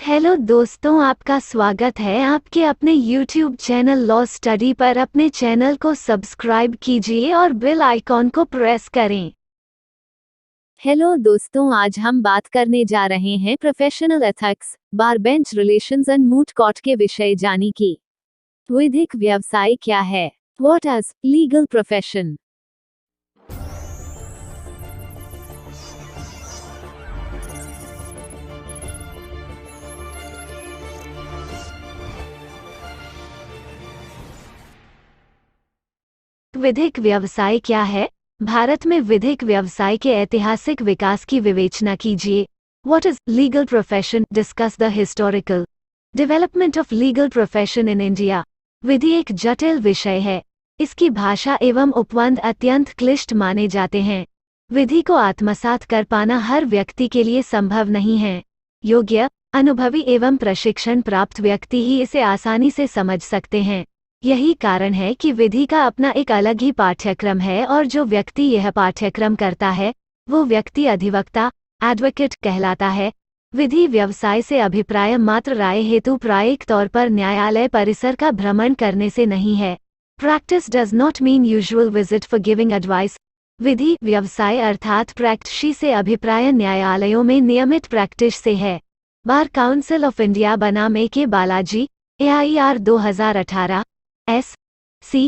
Hello दोस्तों, आपका स्वागत है आपके अपने YouTube चैनल लॉ स्टडी पर। अपने चैनल को सब्सक्राइब कीजिए और बेल आइकॉन को प्रेस करें। हेलो दोस्तों, आज हम बात करने जा रहे हैं professional ethics, bar bench relations and moot court के विषय जानी की। विधिक व्यवसाय क्या है? What is legal profession? विधिक व्यवसाय क्या है? भारत में विधिक व्यवसाय के ऐतिहासिक विकास की विवेचना कीजिए। What is legal profession? Discuss the historical development of legal profession in India. विधि एक जटिल विषय है। इसकी भाषा एवं उपबंध अत्यंत क्लिष्ट माने जाते हैं। विधि को आत्मसात कर पाना हर व्यक्ति के लिए संभव नहीं है। योग्य, अनुभवी एवं प्रशिक्षण प्राप्त व्यक्ति ही इसे आसानी से समझ सकते हैं। यही कारण है कि विधि का अपना एक अलग ही पाठ्यक्रम है और जो व्यक्ति यह पाठ्यक्रम करता है वो व्यक्ति अधिवक्ता एडवोकेट कहलाता है। विधि व्यवसाय से अभिप्राय मात्र राय हेतु प्रायिक तौर पर न्यायालय परिसर का भ्रमण करने से नहीं है। Practice does not mean usual visit for giving advice. विधि व्यवसाय अर्थात प्रैक्टिस से अभिप्राय न्यायालयों में नियमित प्रैक्टिस से है। बार काउंसिल ऑफ इंडिया बनाम ए.के. बालाजी AIR 2018 SC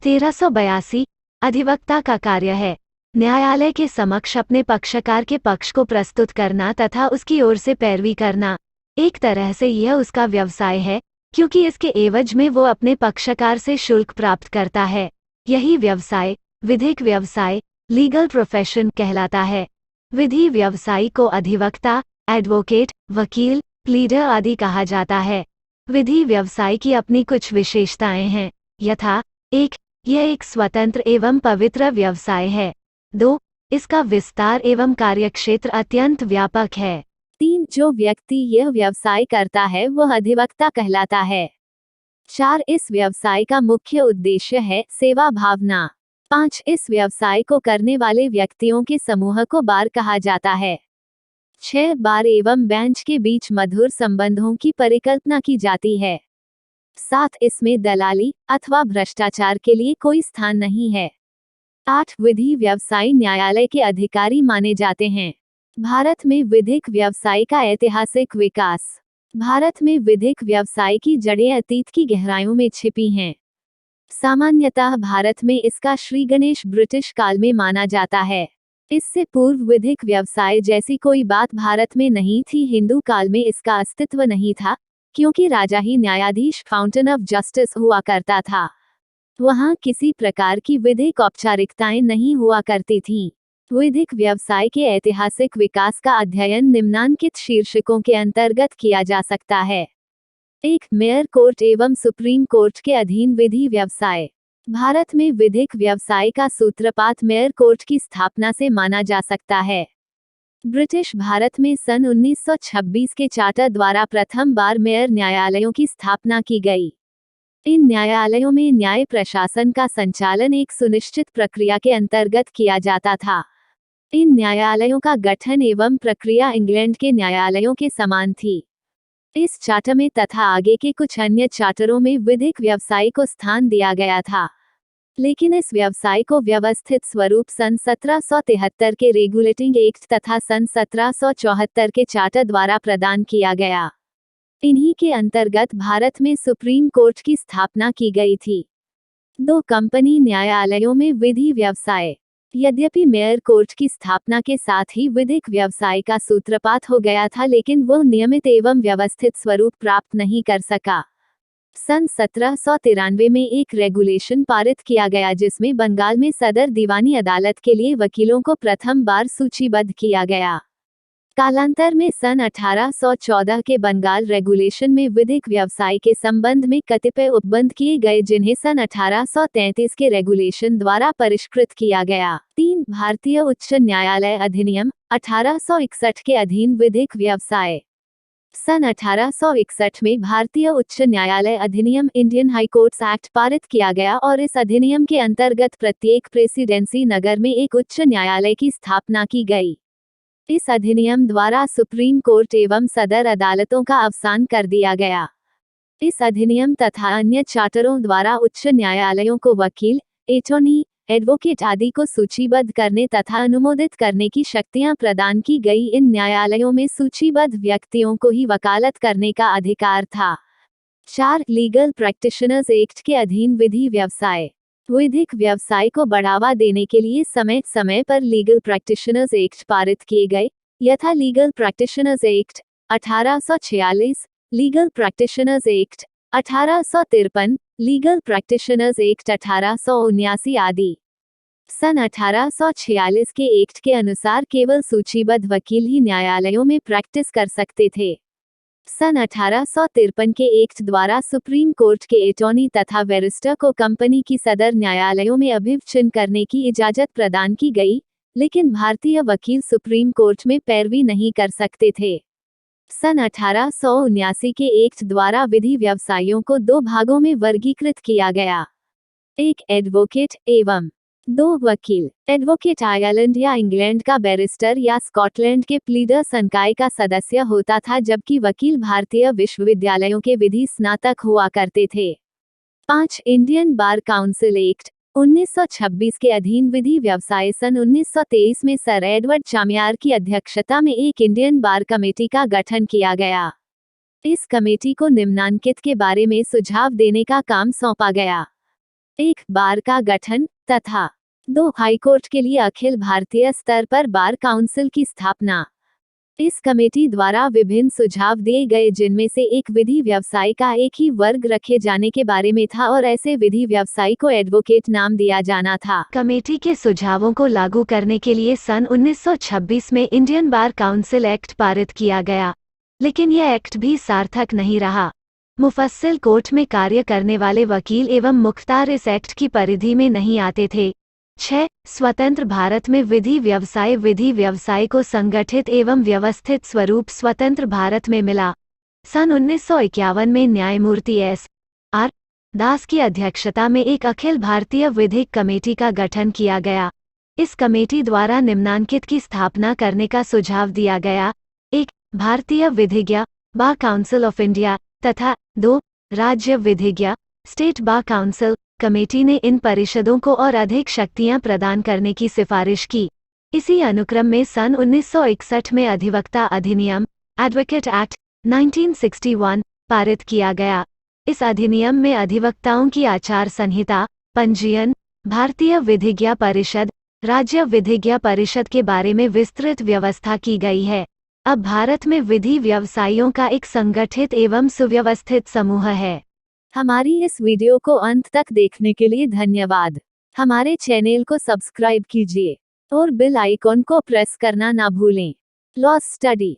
1382 अधिवक्ता का कार्य है न्यायालय के समक्ष अपने पक्षकार के पक्ष को प्रस्तुत करना तथा उसकी ओर से पैरवी करना। एक तरह से यह उसका व्यवसाय है, क्योंकि इसके एवज में वो अपने पक्षकार से शुल्क प्राप्त करता है। यही व्यवसाय विधिक व्यवसाय लीगल प्रोफेशन कहलाता है। विधि व्यवसायी को अधिवक्ता, एडवोकेट, वकील, प्लीडर आदि कहा जाता है। विधि व्यवसाय की अपनी कुछ विशेषताएं हैं, यथा 1. यह एक स्वतंत्र एवं पवित्र व्यवसाय है। 2. इसका विस्तार एवं कार्यक्षेत्र अत्यंत व्यापक है। 3. जो व्यक्ति यह व्यवसाय करता है वह अधिवक्ता कहलाता है। 4. इस व्यवसाय का मुख्य उद्देश्य है सेवा भावना। 5. इस व्यवसाय को करने वाले व्यक्तियों के समूह को बार कहा जाता है। 6. बार एवं बेंच के बीच मधुर संबंधों की परिकल्पना की जाती है। 7. इसमें दलाली अथवा भ्रष्टाचार के लिए कोई स्थान नहीं है। 8. विधि व्यवसायी न्यायालय के अधिकारी माने जाते हैं। भारत में विधिक व्यवसाय का ऐतिहासिक विकास। भारत में विधिक व्यवसाय की जड़ें अतीत की गहराइयों में छिपी हैं। सामान्यतः भारत में इसका श्री गणेश ब्रिटिश काल में माना जाता है। इससे पूर्व विधिक व्यवसाय जैसी कोई बात भारत में नहीं थी। हिंदू काल में इसका अस्तित्व नहीं था, क्योंकि राजा ही न्यायाधीश फाउंटेन ऑफ जस्टिस हुआ करता था। वहाँ किसी प्रकार की विधिक औपचारिकताएं नहीं हुआ करती थीं। विधिक व्यवसाय के ऐतिहासिक विकास का अध्ययन निम्नांकित शीर्षकों के अंतर्गत किया जा सकता है। 1. मेयर कोर्ट एवं सुप्रीम कोर्ट के अधीन विधि व्यवसाय। भारत में विधिक व्यवसाय का सूत्रपात मेयर कोर्ट की स्थापना से माना जा सकता है। ब्रिटिश भारत में सन 1926 के चार्टर द्वारा प्रथम बार मेयर न्यायालयों की स्थापना की गई। इन न्यायालयों में न्याय प्रशासन का संचालन एक सुनिश्चित प्रक्रिया के अंतर्गत किया जाता था। इन न्यायालयों का गठन एवं प्रक्रिया इंग्लैंड के न्यायालयों के समान थी। इस चार्टर में तथा आगे के कुछ अन्य चार्टरों में विधिक व्यवसाय को स्थान दिया गया था, लेकिन इस व्यवसाय को व्यवस्थित स्वरूप सन 1773 के रेगुलेटिंग एक्ट तथा सन 1774 के चार्टर द्वारा प्रदान किया गया। इन्हीं के अंतर्गत भारत में सुप्रीम कोर्ट की स्थापना की गई थी। 2. कंपनी न्यायालयों में विधि व्यवसाय। यद्यपि मेयर कोर्ट की स्थापना के साथ ही विधिक व्यवसाय का सूत्रपात हो गया था, लेकिन वह नियमित एवं व्यवस्थित स्वरूप प्राप्त नहीं कर सका। सन 1793 में एक रेगुलेशन पारित किया गया जिसमें बंगाल में सदर दीवानी अदालत के लिए वकीलों को प्रथम बार सूचीबद्ध किया गया। कालांतर में सन 1814 के बंगाल रेगुलेशन में विधिक व्यवसाय के संबंध में कतिपय उपबंध किए गए, जिन्हें सन 1833 के रेगुलेशन द्वारा परिष्कृत किया गया। 3. भारतीय उच्च न्यायालय अधिनियम 1861 के अधीन विधिक व्यवसाय। सन 1861 में भारतीय उच्च न्यायालय अधिनियम इंडियन हाई कोर्ट्स एक्ट पारित किया गया और इस अधिनियम के अंतर्गत प्रत्येक प्रेसिडेंसी नगर में एक उच्च न्यायालय की स्थापना की गई। इस अधिनियम द्वारा सुप्रीम कोर्ट एवं सदर अदालतों का अवसान कर दिया गया। इस अधिनियम तथा अन्य चार्टरों द्वारा उच्च न्यायालयों को वकील, एटॉर्नी, एडवोकेट आदि को सूचीबद्ध करने तथा अनुमोदित करने की शक्तियां प्रदान की गई। इन न्यायालयों में सूचीबद्ध व्यक्तियों को ही वकालत करने का अधिकार था। 4. लीगल प्रैक्टिशनर्स एक्ट के अधीन विधि व्यवसाय। विधिक व्यवसाय को बढ़ावा देने के लिए समय समय पर लीगल प्रैक्टिशनर्स एक्ट पारित किए गए, यथा legal practitioners act 1846, legal practitioners act 1853, legal practitioners act 1879 आदि। सन 1846 के एक्ट के अनुसार केवल सूचीबद्ध वकील ही न्यायालयों में प्रैक्टिस कर सकते थे। सन 1853 के एक्ट द्वारा सुप्रीम कोर्ट के एटॉर्नी तथा बैरिस्टर को कंपनी की सदर न्यायालयों में अभिवचन करने की इजाजत प्रदान की गई, लेकिन भारतीय वकील सुप्रीम कोर्ट में पैरवी नहीं कर सकते थे। सन 1879 के एक्ट द्वारा विधि व्यवसायियों को 2 भागों में वर्गीकृत किया गया। 1. एडवोकेट एवं 2. वकील। एडवोकेट आयरलैंड या इंग्लैंड का बैरिस्टर या स्कॉटलैंड के प्लीडर संकाय का सदस्य होता था, जबकि वकील भारतीय विश्वविद्यालयों के विधि स्नातक हुआ करते थे। 5. इंडियन बार काउंसिल एक्ट 1926 के अधीन विधि व्यवसाय। सन 1923 में सर एडवर्ड चामियार की अध्यक्षता में एक इंडियन बार कमेटी का गठन किया गया। इस कमेटी को निम्नांकित के बारे में सुझाव देने का काम सौंपा गया। 1. बार का गठन तथा 2. हाईकोर्ट के लिए अखिल भारतीय स्तर पर बार काउंसिल की स्थापना। इस कमेटी द्वारा विभिन्न सुझाव दिए गए, जिनमें से एक विधि व्यवसाय का एक ही वर्ग रखे जाने के बारे में था और ऐसे विधि व्यवसायी को एडवोकेट नाम दिया जाना था। कमेटी के सुझावों को लागू करने के लिए सन 1926 में इंडियन बार काउंसिल एक्ट पारित किया गया, लेकिन यह एक्ट भी सार्थक नहीं रहा। मुफस्सिल कोर्ट में कार्य करने वाले वकील एवं मुख्तार इस एक्ट की परिधि में नहीं आते थे। 6. स्वतंत्र भारत में विधि व्यवसाय को संगठित एवं व्यवस्थित स्वरूप स्वतंत्र भारत में मिला। सन 1951 में न्यायमूर्ति S.R. दास की अध्यक्षता में एक अखिल भारतीय विधिक कमेटी का गठन किया गया। इस कमेटी द्वारा निम्नांकित की स्थापना करने का सुझाव दिया गया। 1. भारतीय विधिज्ञ बार काउंसिल ऑफ इंडिया तथा 2. राज्य विधिज्ञ स्टेट बार काउंसिल। कमेटी ने इन परिषदों को और अधिक शक्तियां प्रदान करने की सिफारिश की। इसी अनुक्रम में सन 1961 में अधिवक्ता अधिनियम एडवोकेट एक्ट 1961 पारित किया गया। इस अधिनियम में अधिवक्ताओं की आचार संहिता, पंजीयन, भारतीय विधिज्ञ परिषद, राज्य विधिज्ञ परिषद के बारे में विस्तृत व्यवस्था की गई है। अब भारत में विधि व्यवसायियों का एक संगठित एवं सुव्यवस्थित समूह है। हमारी इस वीडियो को अंत तक देखने के लिए धन्यवाद। हमारे चैनल को सब्सक्राइब कीजिए और बेल आइकॉन को प्रेस करना ना भूलें। Law study